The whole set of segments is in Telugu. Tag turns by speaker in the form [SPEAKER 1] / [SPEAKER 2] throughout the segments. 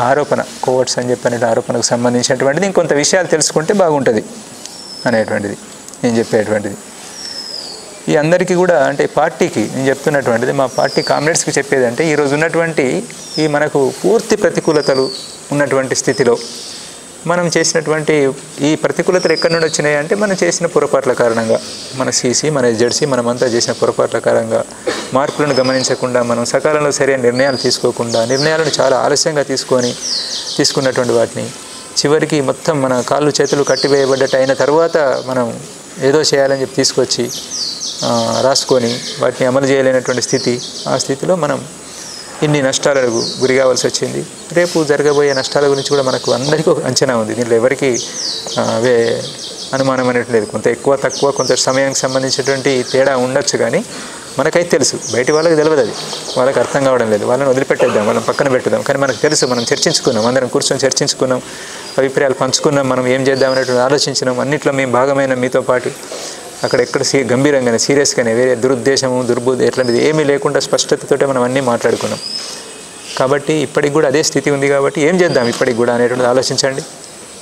[SPEAKER 1] ఆరోపణ కోవర్ట్స్ అని చెప్పిన ఆరోపణకు సంబంధించినటువంటిది ఇంకొంత విషయాలు తెలుసుకుంటే బాగుంటుంది అనేటువంటిది నేను చెప్పేటువంటిది. ఈ అందరికీ కూడా అంటే పార్టీకి నేను చెప్తున్నటువంటిది మా పార్టీ కామ్రేడ్స్కి చెప్పేది అంటే ఈరోజు ఉన్నటువంటి ఈ మనకు పూర్తి ప్రతికూలతలు ఉన్నటువంటి స్థితిలో మనం చేసినటువంటి ఈ ప్రతికూలతలు ఎక్కడి నుండి వచ్చినాయి అంటే మనం చేసిన పొరపాట్ల కారణంగా, మన సీసీ మన ఎస్జెడ్సీ మనమంతా చేసిన పొరపాట్ల కారణంగా, మార్పులను గమనించకుండా మనం సకాలంలో సరైన నిర్ణయాలు తీసుకోకుండా, నిర్ణయాలను చాలా ఆలస్యంగా తీసుకున్నటువంటి వాటిని చివరికి మొత్తం మన కాళ్ళు చేతులు కట్టివేయబడ్డట్టు అయిన తర్వాత మనం ఏదో చేయాలని చెప్పి తీసుకొచ్చి రాసుకొని వాటిని అమలు చేయలేనటువంటి స్థితి, ఆ స్థితిలో మనం ఇన్ని నష్టాలకు గురి కావాల్సి వచ్చింది. రేపు జరగబోయే నష్టాల గురించి కూడా మనకు అందరికీ ఒక అంచనా ఉంది. దీంట్లో ఎవరికి అనుమానం అనేది లేదు. కొంత ఎక్కువ తక్కువ కొంత సమయానికి సంబంధించినటువంటి తేడా ఉండొచ్చు, కానీ మనకైతే తెలుసు. బయటి వాళ్ళకి తెలియదు, అది వాళ్ళకి అర్థం కావడం లేదు. వాళ్ళని వదిలిపెట్టేద్దాం, వాళ్ళని పక్కన పెట్టుదాం. కానీ మనకు తెలుసు, మనం చర్చించుకున్నాం, అందరం కూర్చొని చర్చించుకున్నాం, అభిప్రాయాలు పంచుకున్నాం, మనం ఏం చేద్దాం అనేటువంటి ఆలోచించినాం. అన్నింటిలో మేము భాగమైన మీతో పాటు అక్కడెక్కడ గంభీరంగానే సీరియస్గానే వేరే దురుద్దేశము దుర్బుద్ధి ఎట్లాంటిది ఏమీ లేకుండా స్పష్టతతోటే మనం అన్నీ మాట్లాడుకున్నాం. కాబట్టి ఇప్పటికి కూడా అదే స్థితి ఉంది. కాబట్టి ఏం చేద్దాం ఇప్పటికి కూడా అనేటువంటిది ఆలోచించండి.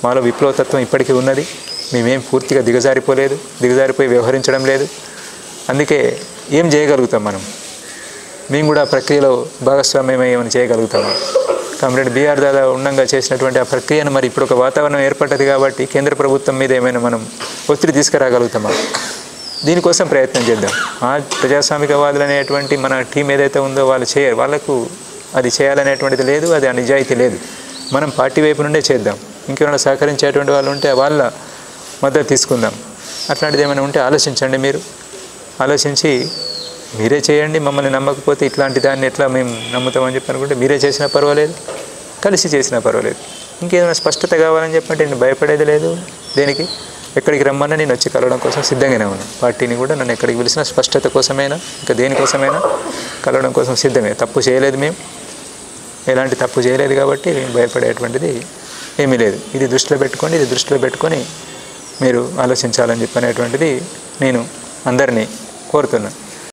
[SPEAKER 1] మాలో విప్లవతత్వం ఇప్పటికీ ఉన్నది. మేమేం పూర్తిగా దిగజారిపోయి వ్యవహరించడం లేదు. అందుకే ఏం చేయగలుగుతాం మేము కూడా ప్రక్రియలో భాగస్వామ్యమై ఏమైనా చేయగలుగుతాము. కామ్రేడ్ బిఆర్ దాదా ఉండంగా చేసినటువంటి ఆ ప్రక్రియను మరి ఇప్పుడు ఒక వాతావరణం ఏర్పడ్డది కాబట్టి కేంద్ర ప్రభుత్వం మీద ఏమైనా మనం ఒత్తిడి తీసుకురాగలుగుతామా? దీనికోసం ప్రయత్నం చేద్దాం. ఆ ప్రజాస్వామికవాదులు అనేటువంటి మన టీం ఏదైతే ఉందో వాళ్ళకు అది చేయాలనేటువంటిది లేదు, అది నిజాయితీ లేదు. మనం పార్టీ వైపు నుండే చేద్దాం. ఇంకేమైనా సహకరించేటువంటి వాళ్ళు ఉంటే వాళ్ళ మద్దతు తీసుకుందాం. అట్లాంటిది ఏమైనా ఉంటే ఆలోచించండి. మీరు ఆలోచించి మీరే చేయండి. మమ్మల్ని నమ్మకపోతే ఇట్లాంటి దాన్ని ఎట్లా మేము నమ్ముతామని చెప్పి అనుకుంటే మీరే చేసినా పర్వాలేదు, కలిసి చేసినా పర్వాలేదు. ఇంకేదైనా స్పష్టత కావాలని చెప్పంటే నేను భయపడేది లేదు. దేనికి ఎక్కడికి రమ్మన్నా నేను వచ్చి కలవడం కోసం సిద్ధంగానే ఉన్నాను. పార్టీని కూడా నన్ను ఎక్కడికి పిలిచినా స్పష్టత కోసమైనా ఇంకా దేనికోసమైనా కలవడం కోసం సిద్ధమే. తప్పు చేయలేదు, మేము ఎలాంటి తప్పు చేయలేదు కాబట్టి భయపడేటువంటిది ఏమీ లేదు. ఇది దృష్టిలో పెట్టుకొని మీరు ఆలోచించాలని చెప్పనేటువంటిది నేను అందరినీ కోరుతున్నాను.